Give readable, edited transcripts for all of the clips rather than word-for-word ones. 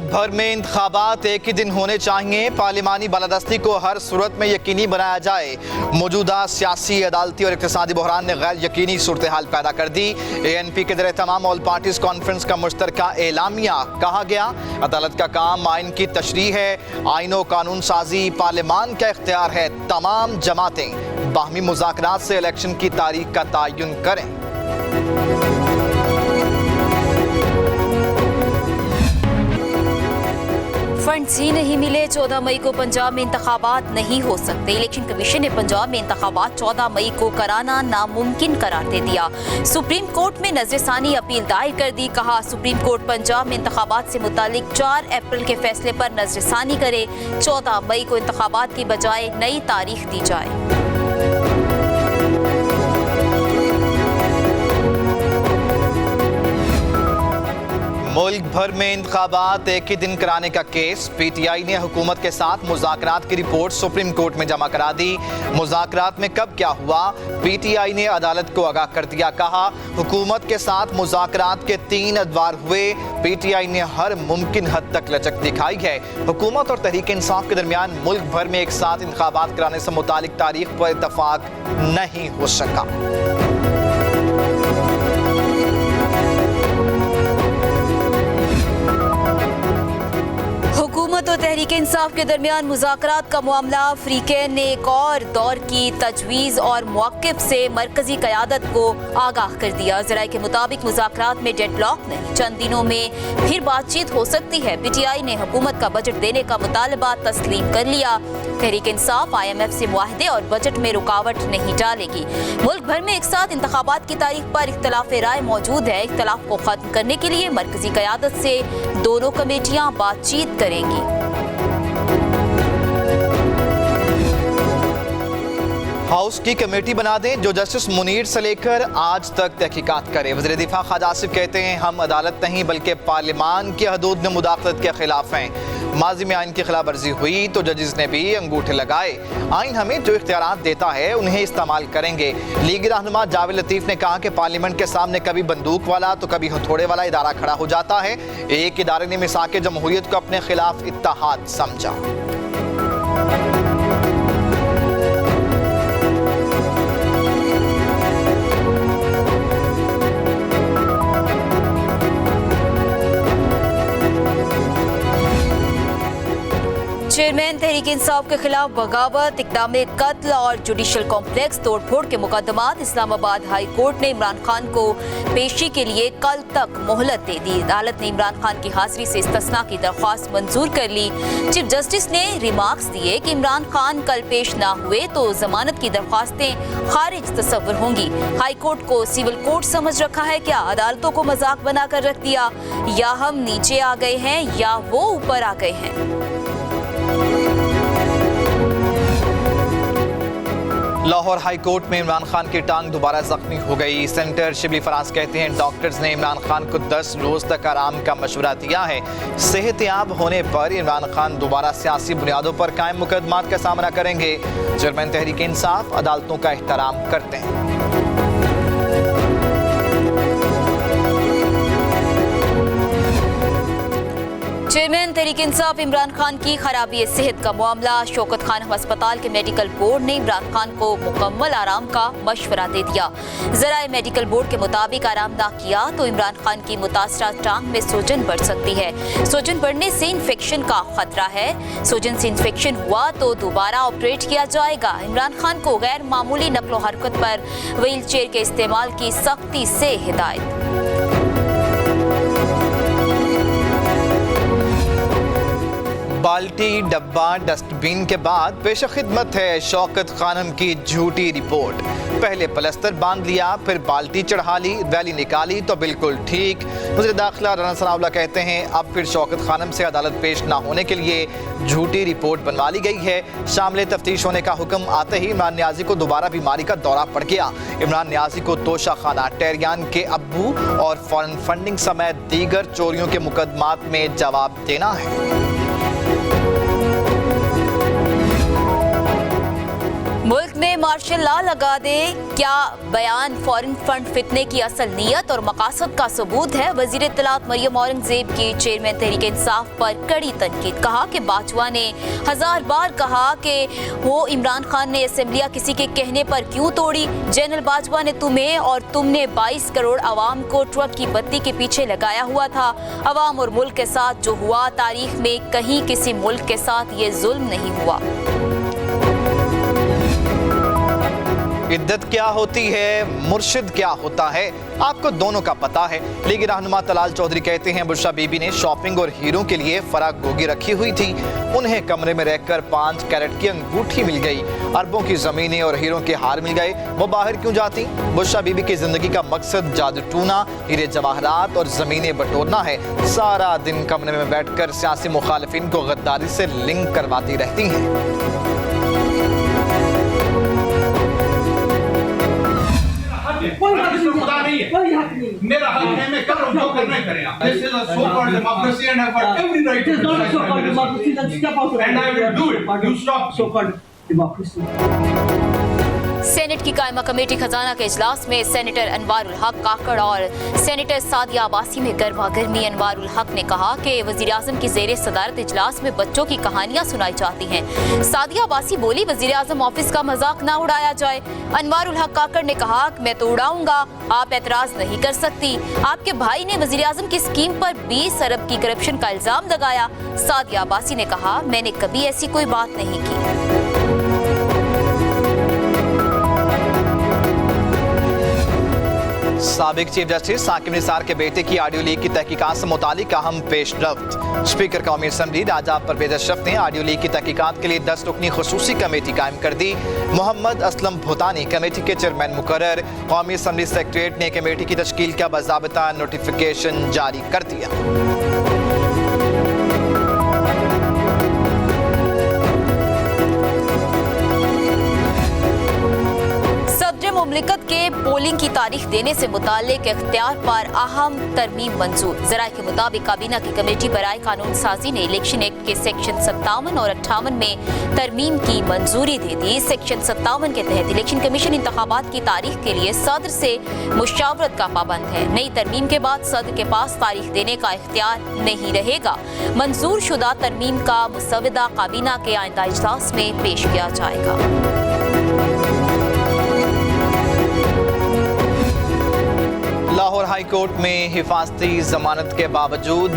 भर में इंतखाबात एक ही दिन होने चाहिए। पार्लिमानी बालादस्ती को हर सूरत में यकीनी बनाया जाए। मौजूदा सियासी, अदालती और इक़्तिसादी बहरान ने गैर यकीनी सूरत हाल पैदा कर दी। ANP के ज़रिए तमाम ऑल पार्टीज कॉन्फ्रेंस का मुश्तरका एलामिया। कहा गया अदालत का काम आइन की तशरीह है, आइन व कानून साजी पार्लिमान का इख्तियार है। तमाम जमातें बाहमी मुज़ाकरात से इलेक्शन की तारीख का तयन करें। फंड्स ही नहीं मिले, 14 मई को पंजाब में इंतखाबात नहीं हो सकते। इलेक्शन कमीशन ने पंजाब में इंतखाबात 14 मई को कराना नामुमकिन करार दे दिया। सुप्रीम कोर्ट में नजरसानी अपील दायर कर दी। कहा सुप्रीम कोर्ट पंजाब में इंतखाबात से मुतालिक 4 अप्रैल के फैसले पर नजरसानी करे। 14 मई को इंतखाबात की बजाय नई तारीख दी जाए। मुल्क भर में इंतखाबात एक ही दिन कराने का केस। PTI ने हुकूमत के साथ मुज़ाकरात की रिपोर्ट सुप्रीम कोर्ट में जमा करा दी। मुज़ाकरात में कब क्या हुआ, PTI ने अदालत को आगाह कर दिया। कहा हुकूमत के साथ मुज़ाकरात के 3 अदवार हुए। PTI ने हर मुमकिन हद तक लचक दिखाई है। हुकूमत और तहरीक इंसाफ के दरमियान मुल्क भर में एक साथ इंतखाबात कराने से मुतालिक तारीख पर इत्तफाक नहीं हो सका। हुकूमत और तहरीक इंसाफ के दरमियान मुज़ाकरात का मामला। अफ्रीकन ने एक और दौर की तजवीज़ और मौक़िफ़ से मरकजी क़यादत को आगाह कर दिया। ज़राए के मुताबिक मुज़ाकरात में डेडलॉक नहीं, चंद दिनों में फिर बातचीत हो सकती है। PTI ने हुकूमत का बजट देने का मुतालबा तस्लीम कर लिया। तहरीक इंसाफ IMF से मुआहदे और बजट में रुकावट नहीं डालेगी। मुल्क भर में एक साथ इंतखाबात की तारीख पर इख्तलाफ राय मौजूद है। इख्तलाफ को खत्म करने के लिए मरकजी क़यादत से दोनों कमेटियां बातचीत करेंगी। हाउस की कमेटी बना दें जो जस्टिस मुनीर से लेकर आज तक तहकीकात करे। वज़ीर दिफा ख्वाजा आसिफ कहते हैं हम अदालत नहीं बल्कि पार्लिमान की हदूद में मुदाखलत के खिलाफ हैं। माजी में आइन की खिलाफ वर्जी हुई तो जजेस ने भी अंगूठे लगाए। आइन हमें जो इख्तियारात देता है उन्हें इस्तेमाल करेंगे। लीगी रहनुमा जावेद लतीफ़ ने कहा कि पार्लियामेंट के सामने कभी बंदूक वाला तो कभी हथौड़े वाला इदारा खड़ा हो जाता है। एक इदारे ने मिसाक जमहूरियत को अपने खिलाफ इत्तेहाद समझा। चेयरमैन तहरीक इंसाफ के खिलाफ बगावत, इक़दाम कत्ल और जुडिशल कॉम्प्लेक्स तोड़फोड़ के मुकदमात। इस्लामाबाद हाई कोर्ट ने इमरान खान को पेशी के लिए कल तक मोहलत दे दी। अदालत ने इमरान खान की हाजिरी से इस्तिस्ना की दरख्वास्त मंजूर कर ली। चीफ जस्टिस ने रिमार्क्स दिए कि इमरान खान कल पेश ना हुए तो जमानत की दरख्वास्तें खारिज तस्वर होंगी। हाई कोर्ट को सिविल कोर्ट समझ रखा है क्या? अदालतों को मजाक बनाकर रख दिया। या हम नीचे आ गए हैं या वो ऊपर आ गए हैं। लाहौर हाई कोर्ट में इमरान खान की टांग दोबारा जख्मी हो गई। सेनेटर शिबली फराज कहते हैं डॉक्टर्स ने इमरान खान को 10 रोज तक आराम का मशवरा दिया है। सेहतयाब होने पर इमरान खान दोबारा सियासी बुनियादों पर कायम मुकदमात का सामना करेंगे। चेयरमैन तहरीक इंसाफ अदालतों का एहतराम करते हैं। चेयरमैन तहरीक इंसाफ इमरान खान की खराबी सेहत का मामला। शौकत खान अस्पताल के मेडिकल बोर्ड ने इमरान खान को मुकम्मल आराम का मशवरा दे दिया। ज़राए मेडिकल बोर्ड के मुताबिक आराम ना किया तो इमरान खान की मुतासरा टांग में सूजन बढ़ सकती है। सूजन बढ़ने से इन्फेक्शन का खतरा है। सूजन से इन्फेक्शन हुआ तो दोबारा ऑपरेट किया जाएगा। इमरान खान को गैर मामूली नकलो हरकत पर व्हील चेयर के इस्तेमाल की सख्ती से हिदायत। बाल्टी, डब्बा, डस्टबिन के बाद पेश खिदमत है शौकत खानम की झूठी रिपोर्ट। पहले प्लस्तर बांध लिया, फिर बाल्टी चढ़ा ली, वैली निकाली तो बिल्कुल ठीक। वज़ीर दाखिला राना सनाउल्लाह कहते हैं अब फिर शौकत खानम से अदालत पेश ना होने के लिए झूठी रिपोर्ट बनवा ली गई है। शामिल तफ्तीश होने का हुक्म आते ही इमरान नियाजी को दोबारा बीमारी का दौरा पड़ गया। इमरान नियाजी को तोशा खाना, टेरियान के अब्बू और फॉरेन फंडिंग समेत दीगर चोरियों के मुकदमात में जवाब देना है। मुल्क में मार्शल लॉ लगा दे, क्या बयान फॉरेन फंड फितने की असल नीयत और मकासद का सबूत है? वजीर इत्तलात मरियम औरंगजेब की चेयरमैन तहरीक इंसाफ पर कड़ी तनकीद। कहा कि बाजवा ने 1000 बार कहा कि वो इमरान खान ने असेंबलियां किसी के कहने पर क्यों तोड़ी। जनरल बाजवा ने तुम्हें और तुमने 22 करोड़ आवाम को ट्रक की बत्ती के पीछे लगाया हुआ था। आवाम और मुल्क के साथ जो हुआ, तारीख में कहीं किसी मुल्क के साथ ये जुल्म नहीं हुआ। इद्दत क्या होती है, मुर्शिद क्या होता है, आपको दोनों का पता है। लेकिन रहनुमा तलाल चौधरी कहते हैं बुशरा बीबी ने शॉपिंग और हीरों के लिए फराग गोगी रखी हुई थी। उन्हें कमरे में रहकर 5 कैरेट की अंगूठी मिल गई, अरबों की जमीनें और हीरों के हार मिल गए। वो बाहर क्यों जाती? बुशरा बीबी की जिंदगी का मकसद जादू टूना, हीरे जवाहरात और जमीनें बटोरना है। सारा दिन कमरे में बैठकर सियासी मुखालिफिन को गद्दारी से लिंक करवाती रहती हैं। कोई हक नहीं है, कोई हक नहीं। मेरा हक है, मैं कर रहा हूं, जो करना है करें आप। This is a so-called democracy and I've got every right It is to not criticize so-called my democracy, minister. then step out of And I will do it. You stop. So-called democracy. Senate की कायमा committee खजाना के इजलास में senator Anwarul हक काकड़ और senator Sadia Abbasi में गर्मा गर्मी। अनवारुल हक ने कहा कि वजीर आजम की जेर सदारत इजलास में बच्चों की कहानियां सुनाई जाती हैं। सादिया अब्बासी बोली, वजीर आजम ऑफिस का मजाक ना उड़ाया जाए। अनवारुल हक काकड़ ने कहा, मैं तो उड़ाऊंगा, आप एतराज नहीं कर सकती। आपके भाई ने वजीर आजम की स्कीम पर 20 अरब की करप्शन का इल्जाम लगाया। सादिया अब्बासी ने कहा, मैंने कभी ऐसी कोई बात नहीं की। साबिक चीफ जस्टिस साकिब निसार के बेटे की ऑडियो लीक की तहकीकात से मुतालिक अहम पेशरफ्त। स्पीकर कौमी असम्बली राजा परवेज अशरफ ने ऑडियो लीक की तहकीकात के लिए 10 रुकनी खसूसी कमेटी कायम कर दी। मोहम्मद असलम भूतानी कमेटी के चेयरमैन मुकर्रर। कौमी असम्बली सेक्रेटरीट ने कमेटी की तश्कील का बाज़ाब्ता नोटिफिकेशन जारी कर दिया। मुमलिकत के पोलिंग की तारीख देने से मुताल्लिक इख्तियार पर अहम तरमीम मंजूर। ज़राए के मुताबिक काबीना की कमेटी बराए कानून साजी ने इलेक्शन एक्ट के सेक्शन 57 और 58 में तरमीम की मंजूरी दे दी। सेक्शन 57 के तहत इलेक्शन कमीशन इंतखाबात की तारीख के लिए सदर से मुशावरत का पाबंद है। नई तरमीम के बाद सदर के पास तारीख देने का इख्तियार नहीं रहेगा। मंजूर शुदा तरमीम का मुसवदा काबीना के आइंदा इजलास में पेश किया जाएगा। लाहौर हाई कोर्ट में हिफाजती जमानत के बावजूद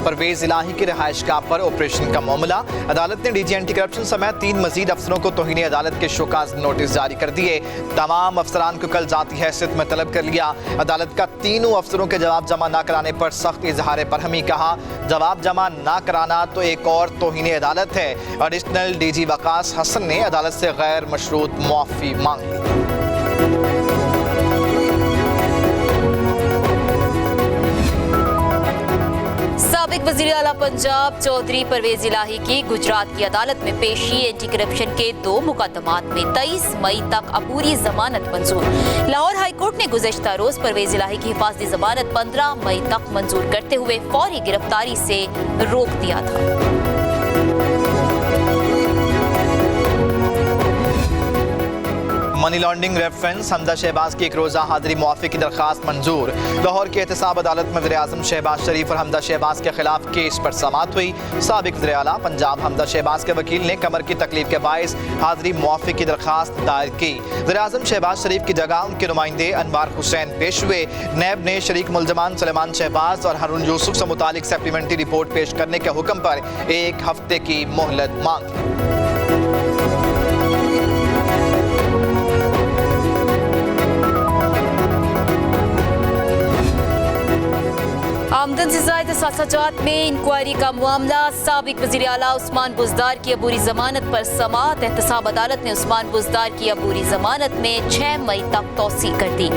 परवेज इलाही की रिहाइशगाह पर ऑपरेशन का मामला। अदालत ने डीजी एंटी करप्शन समेत 3 मजीद अफसरों को तौहीन अदालत के शोकाज नोटिस जारी कर दिए। तमाम अफसरान को कल जाती हैसियत में तलब कर लिया। अदालत का तीनों अफसरों के जवाब जमा न कराने पर सख्त इजहार बरहमी। कहा, जवाब जमा न कराना तो एक और तौहीन अदालत है। एडिशनल डीजी वकास हसन ने अदालत से गैर मशरूत मुआफ़ी मांग ली। साबिक वज़ीर आला पंजाब चौधरी परवेज इलाही की गुजरात की अदालत में पेशी। एंटी करप्शन के 2 मुकदमात में 23 मई तक अपूरी जमानत मंजूर। लाहौर हाई कोर्ट ने गुज़श्ता रोज परवेज इलाही की हिफाजती जमानत 15 मई तक मंजूर करते हुए फौरी गिरफ्तारी से रोक दिया था। मनी लॉन्ड्रिंग रेफरेंस हमदा शहबाज की 1 रोज़ा हाजिरी मुआफ़ी की दरख्वास्त मंजूर। लाहौर की एहतसाब अदालत में वज़ीर-ए-आज़म शहबाज शरीफ और हमदा शहबाज के खिलाफ केस पर समाअत हुई। साबिक वज़ीर आला पंजाब हमदा शहबाज के वकील ने कमर की तकलीफ के बायस हाजिरी मुआफ़ी की दरख्वास्त दायर की। वज़ीर-ए-आज़म शहबाज शरीफ की जगह उनके नुमाइंदे अनवार हुसैन पेश हुए। नैब ने शरीक मुलजमान सलेमान शहबाज और हारून यूसुफ से मुतालिक सप्लीमेंट्री रिपोर्ट पेश करने के हुक्म पर 1 हफ्ते की मोहलत मांगी। आमदन से ज़ायद सासाजात में इंक्वायरी का मामला। साबिक वज़ीर आला उस्मान बुज़दार की अबूरी जमानत पर समाअत। एहतसाब अदालत ने उस्मान बुज़दार की अबूरी जमानत में 6 मई तक तौसी कर दी।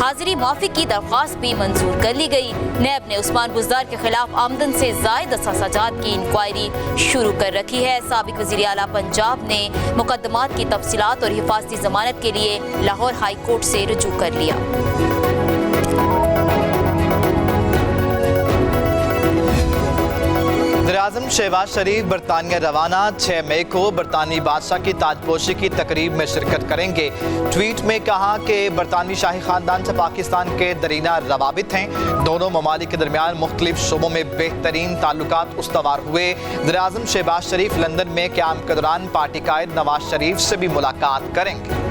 हाजिरी माफी की दरख्वास्त भी मंजूर कर ली गई। नैब ने उस्मान बुज़दार के खिलाफ आमदन से ज़ायद सासाजात की इंक्वायरी शुरू कर रखी है। साबिक वज़ीर आला पंजाब ने मुकदमात की तफसीलात और हिफाजती जमानत के लिए लाहौर हाई कोर्ट से रुजू कर लिया। वज़ीर-ए-आज़म वज़ीर-ए-आज़म शहबाज शरीफ बरतानिया रवाना। 6 मई को बरतानी बादशाह की ताजपोशी की तकरीब में शिरकत करेंगे। ट्वीट में कहा कि बरतानवी शाही खानदान से पाकिस्तान के दरीना रवाबित हैं। दोनों ममालिक के दरमियान मुख्तलिफ शोबों में बेहतरीन ताल्लुकात उस्तवार हुए। वज़ीर-ए-आज़म शहबाज शरीफ लंदन में क़याम के दौरान पार्टी कायद नवाज शरीफ से भी मुलाकात करेंगे।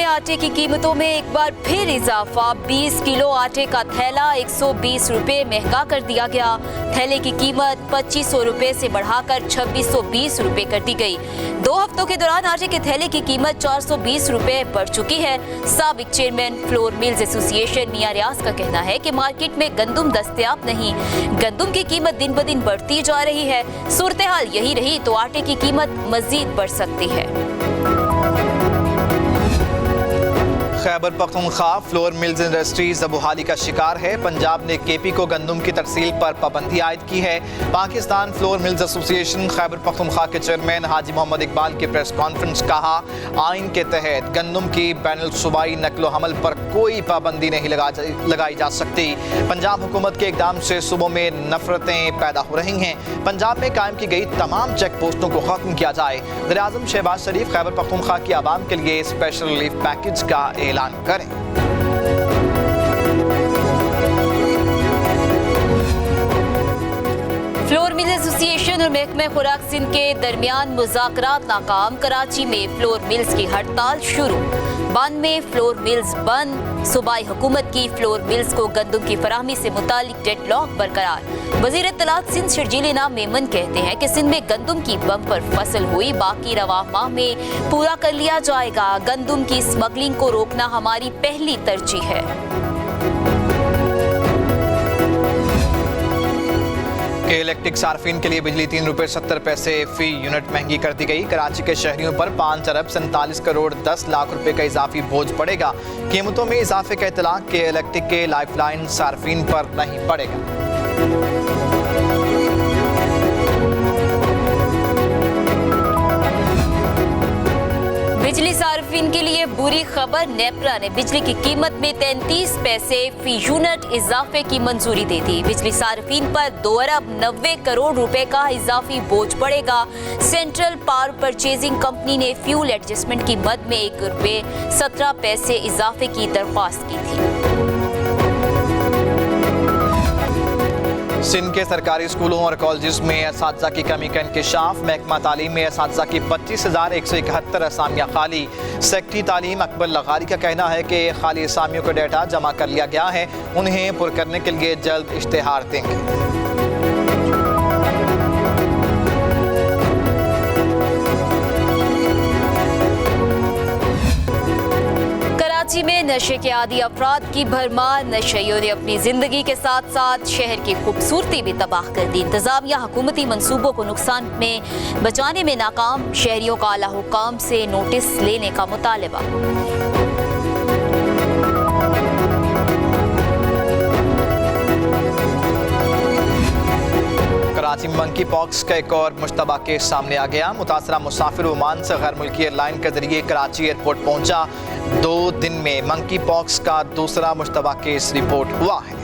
आटे की कीमतों में एक बार फिर इजाफा। 20 किलो आटे का थैला 120 रुपए महंगा कर दिया गया। थैले की कीमत 2500 रुपए से बढ़ाकर 2620 रुपए कर दी गई। 2 हफ्तों के दौरान आटे के थैले की कीमत 420 रुपए बढ़ चुकी है। साबिक चेयरमैन फ्लोर मिल्स एसोसिएशन मियां रियाज का कहना है कि मार्केट में गंदुम दस्तयाब नहीं, गंदुम की कीमत दिन ब दिन बढ़ती जा रही है। सूरत हाल यही रही तो आटे की कीमत मजीद बढ़ सकती है। Khyber Pakhtunkhwa flour mills industries बहाली का शिकार है। पंजाब ने केपी को गंदुम की तरसील पर पाबंदी आयद की है। Pakistan flour mills association Khyber Pakhtunkhwa के चेयरमैन हाजी मोहम्मद इकबाल की प्रेस कॉन्फ्रेंस कहा, आइन के तहत गंदुम की बैनुल सूबाई नकलो हमल पर कोई पाबंदी नहीं लगाई जा सकती। पंजाब हुकूमत के इकदाम से सूबों में नफरतें पैदा हो रही हैं। पंजाब में कायम की गई तमाम चेक पोस्टों को खत्म किया जाए। वज़ीर-ए-आज़म शहबाज शरीफ खैबर पख्तूनख्वा की आवाम के लिए स्पेशल रिलीफ पैकेज का ऐलान करें। फ्लोर मिल एसोसिएशन और महकमा खुराक सिंध के दरमियान मुज़ाकरात नाकाम। कराची में फ्लोर मिल्स की हड़ताल शुरू। बंद में फ्लोर मिल्स बंद। सूबाई हुकूमत की फ्लोर मिल्स को गंदुम की फराहमी से मुतालिक डेडलॉक बरकरार। वज़ीर इत्तलात सिंध शर्जील इनाम मेमन कहते हैं कि सिंध में गंदुम की बम्पर फसल हुई, बाकी रवाह माह में पूरा कर लिया जाएगा। गंदुम की स्मगलिंग को रोकना हमारी पहली तरजीह है। के इलेक्ट्रिक सार्फिन के लिए बिजली 3 रुपये 70 पैसे फी यूनिट महंगी कर दी गई। कराची के शहरियों पर 5 अरब 47 करोड़ 10 लाख रुपए का इजाफी बोझ पड़ेगा। कीमतों में इजाफे का इतलाक के इलेक्ट्रिक के लाइफलाइन सार्फिन पर नहीं पड़ेगा। बिजली सार्फिन के लिए बुरी खबर। नेपरा ने बिजली की कीमत में 33 पैसे फी यूनिट इजाफे की मंजूरी दे दी। बिजली सार्फिन पर 2 अरब 90 करोड़ रुपए का इजाफी बोझ पड़ेगा। सेंट्रल पावर परचेजिंग कंपनी ने फ्यूल एडजस्टमेंट की मद में 1 रुपए 17 पैसे इजाफे की दरख्वास्त की थी। सिंध के सरकारी स्कूलों और कॉलेज में असातिज़ा की कमी का इंकशाफ। महकमा तालीम में असातिज़ा की 25,171 असामियाँ खाली। सेक्रेटरी तालीम अकबर लगारी का कहना है कि खाली असामियों का डाटा जमा कर लिया गया है, उन्हें पुर करने के लिए जल्द इश्तेहार देंगे। कराची में नशे के आदी अफराद की भरमार। नशेइयों ने अपनी जिंदगी के साथ साथ शहर की खूबसूरती भी तबाह कर दी। इंतजामिया हुकूमती मंसूबों को नुकसान में बचाने में नाकाम। शहरियों का आला हुकाम से नोटिस लेने का मुतालबा। कराची में मंकी पॉक्स का एक और मुश्तबा केस सामने आ गया। मुतासरा मुसाफिर ओमान से गैर मुल्की एयरलाइन के जरिए कराची एयरपोर्ट पहुंचा। 2 दिन में मंकी पॉक्स का दूसरा मुश्तबा केस रिपोर्ट हुआ है।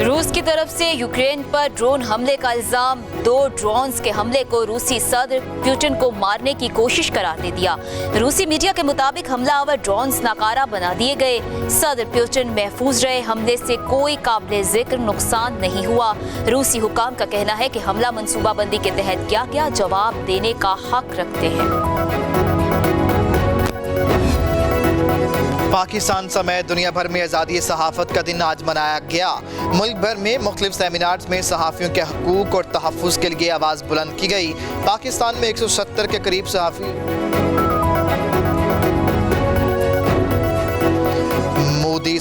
रूस की तरफ से यूक्रेन पर ड्रोन हमले का इल्जाम। 2 ड्रोन्स के हमले को रूसी सदर पुतिन को मारने की कोशिश करार दे दिया। रूसी मीडिया के मुताबिक हमलावर ड्रोन्स नाकारा बना दिए गए। सदर पुतिन महफूज रहे। हमले से कोई काबिल जिक्र नुकसान नहीं हुआ। रूसी हुकाम का कहना है कि हमला मंसूबाबंदी के तहत किया गया, जवाब देने का हक रखते हैं। पाकिस्तान समेत दुनिया भर में आज़ादी सहाफ़त का दिन आज मनाया गया। मुल्क भर में मुख्तलिफ सेमिनार्स में सहाफ़ियों के हकूक़ और तहफ़्फ़ुज़ के लिए आवाज़ बुलंद की गई। पाकिस्तान में 170 के करीब सहाफ़ी मोदी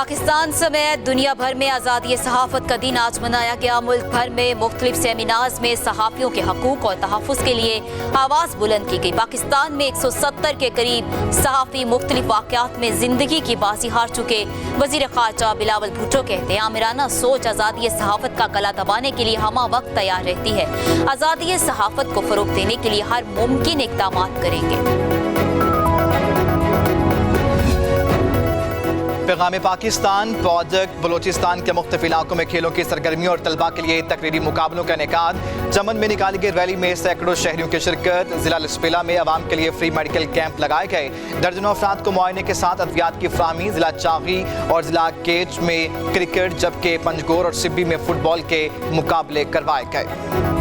पाकिस्तान समेत दुनिया भर में आज़ादी सहाफ़त का दिन आज मनाया गया। मुल्क भर में मुख्तलिफ सेमिनार्स में सहाफ़ियों के हकूक़ और तहफ़्फ़ुज़ के लिए आवाज़ बुलंद की गई। पाकिस्तान में 170 के करीब सहाफ़ी मुख्तलिफ वाक़यात में ज़िंदगी की बाजी हार चुके। वज़ीर ख़ारजा बिलावल भुट्टो कहते हैं, आमिराना सोच आज़ादी सहाफ़त का गला दबाने के लिए हमा वक्त तैयार रहती है। आज़ादी सहाफ़त को फ़रोग़ देने के लिए हर मुमकिन इक़दाम करेंगे। पैगाम पाकिस्तान प्रोजेक्ट बलूचिस्तान के मुख्तलिफ इलाकों में खेलों की सरगर्मियों और तलबा के लिए तकरीरी मुकाबलों का इनेकाद। चमन में निकाली गई रैली में सैकड़ों शहरियों की शिरकत। जिला लसपेला में आवाम के लिए फ्री मेडिकल कैंप लगाए गए। दर्जनों अफराद को मुआयने के साथ अद्वियात की फराहमी। जिला चागी और जिला केच में क्रिकेट जबकि पंजगोर और सिब्बी में फुटबॉल के मुकाबले करवाए गए।